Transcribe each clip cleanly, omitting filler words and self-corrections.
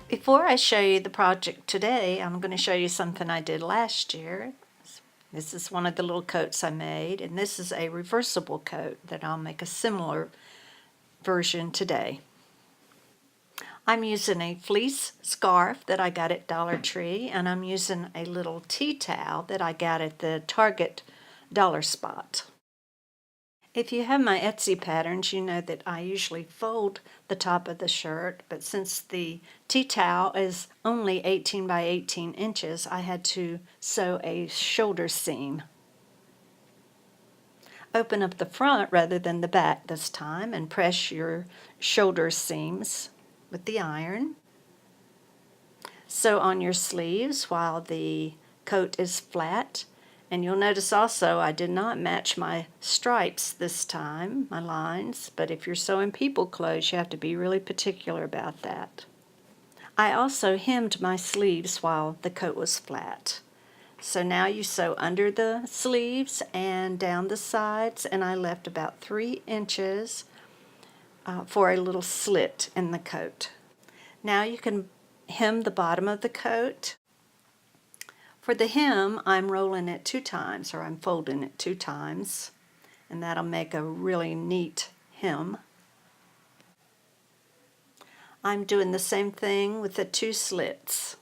Before I show you the project today, I'm going to show you something I did last year. This is one of the little coats I made, and this is a reversible coat that I'll make a similar version today. I'm using a fleece scarf that I got at Dollar Tree, and I'm using a little tea towel that I got at the Target Dollar Spot. If you have my Etsy patterns, you know that I usually fold the top of the shirt, but since the tea towel is only 18 by 18 inches, I had to sew a shoulder seam. Open up the front rather than the back this time and press your shoulder seams with the iron. Sew on your sleeves while the coat is flat. And you'll notice also I did not match my stripes this time, my lines, but if you're sewing people clothes, you have to be really particular about that. I also hemmed my sleeves while the coat was flat. So now you sew under the sleeves and down the sides, and I left about 3 inches for a little slit in the coat. Now you can hem the bottom of the coat. For the hem, I'm rolling it 2 times, or I'm folding it 2 times, and that'll make a really neat hem. I'm doing the same thing with the 2 slits,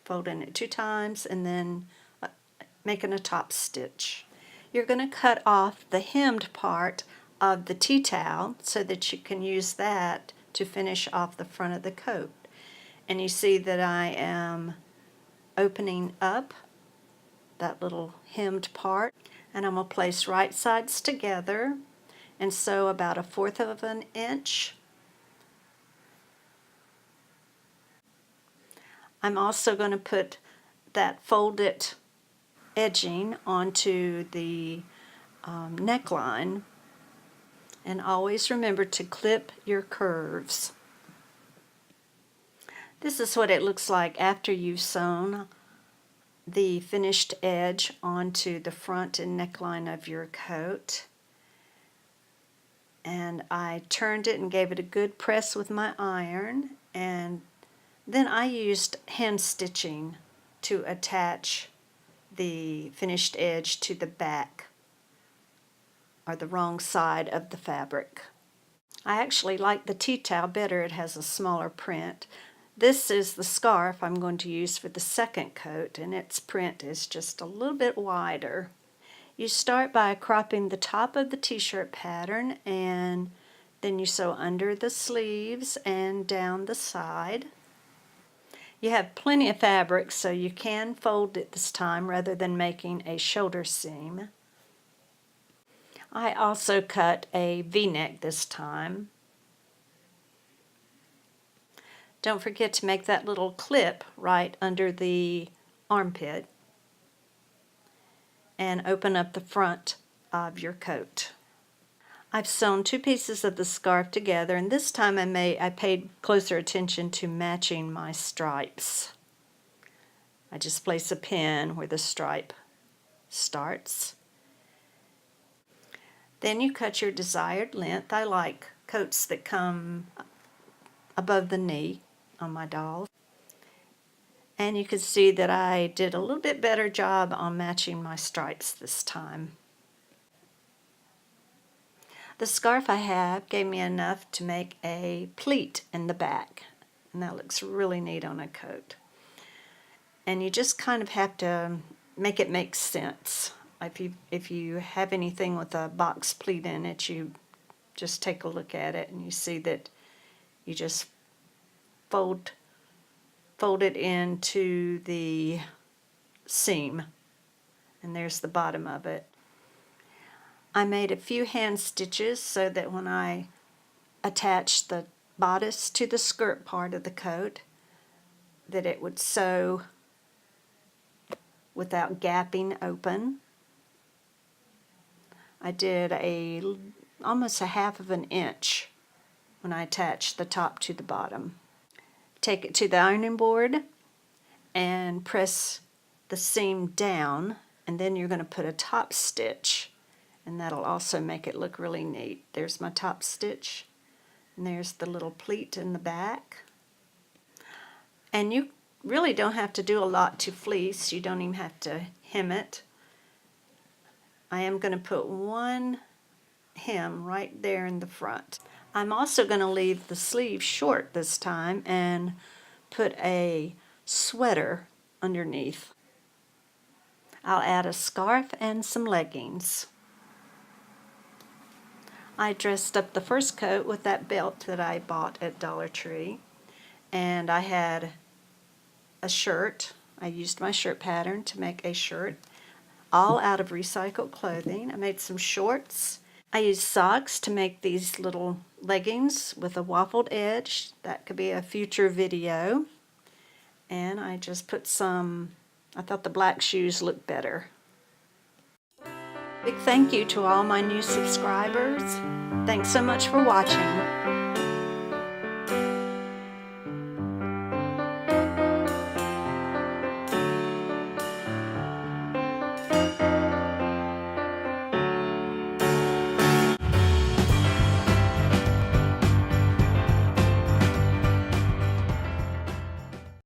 folding it 2 times and then making a top stitch. You're going to cut off the hemmed part of the tea towel so that you can use that to finish off the front of the coat. And you see that I am opening up that little hemmed part, and I'm going to place right sides together and sew about 1/4 of an inch. I'm also going to put that folded edging onto the neckline, and always remember to clip your curves. This is what it looks like after you've sewn the finished edge onto the front and neckline of your coat. And I turned it and gave it a good press with my iron, and then I used hand stitching to attach the finished edge to the back or the wrong side of the fabric. I actually like the tea towel better. It has a smaller print. This is the scarf I'm going to use for the second coat, and its print is just a little bit wider. You start by cropping the top of the t-shirt pattern, and then you sew under the sleeves and down the side. You have plenty of fabric, so you can fold it this time rather than making a shoulder seam. I also cut a V-neck this time. Don't forget to make that little clip right under the armpit and open up the front of your coat. I've sewn 2 pieces of the scarf together, and this time I paid closer attention to matching my stripes. I just place a pin where the stripe starts. Then you cut your desired length. I like coats that come above the knee on my dolls. And you can see that I did a little bit better job on matching my stripes this time. The scarf I have gave me enough to make a pleat in the back, and that looks really neat on a coat. And you just kind of have to make it make sense. If you have anything with a box pleat in it, you just take a look at it and you see that you just fold it into the seam, and there's the bottom of it. I made a few hand stitches so that when I attached the bodice to the skirt part of the coat, that it would sew without gapping open. I did almost 1/2 of an inch when I attached the top to the bottom. Take it to the ironing board and press the seam down, and then you're going to put a top stitch, and that'll also make it look really neat. There's my top stitch, and there's the little pleat in the back. And you really don't have to do a lot to fleece. You don't even have to hem it. I am going to put one hem right there in the front. I'm also going to leave the sleeve short this time and put a sweater underneath. I'll add a scarf and some leggings. I dressed up the first coat with that belt that I bought at Dollar Tree, and I had a shirt. I used my shirt pattern to make a shirt, all out of recycled clothing. I made some shorts. I used socks to make these little leggings with a waffled edge. That could be a future video. And I just put some, I thought the black shoes looked better. Big thank you to all my new subscribers. Thanks so much for watching.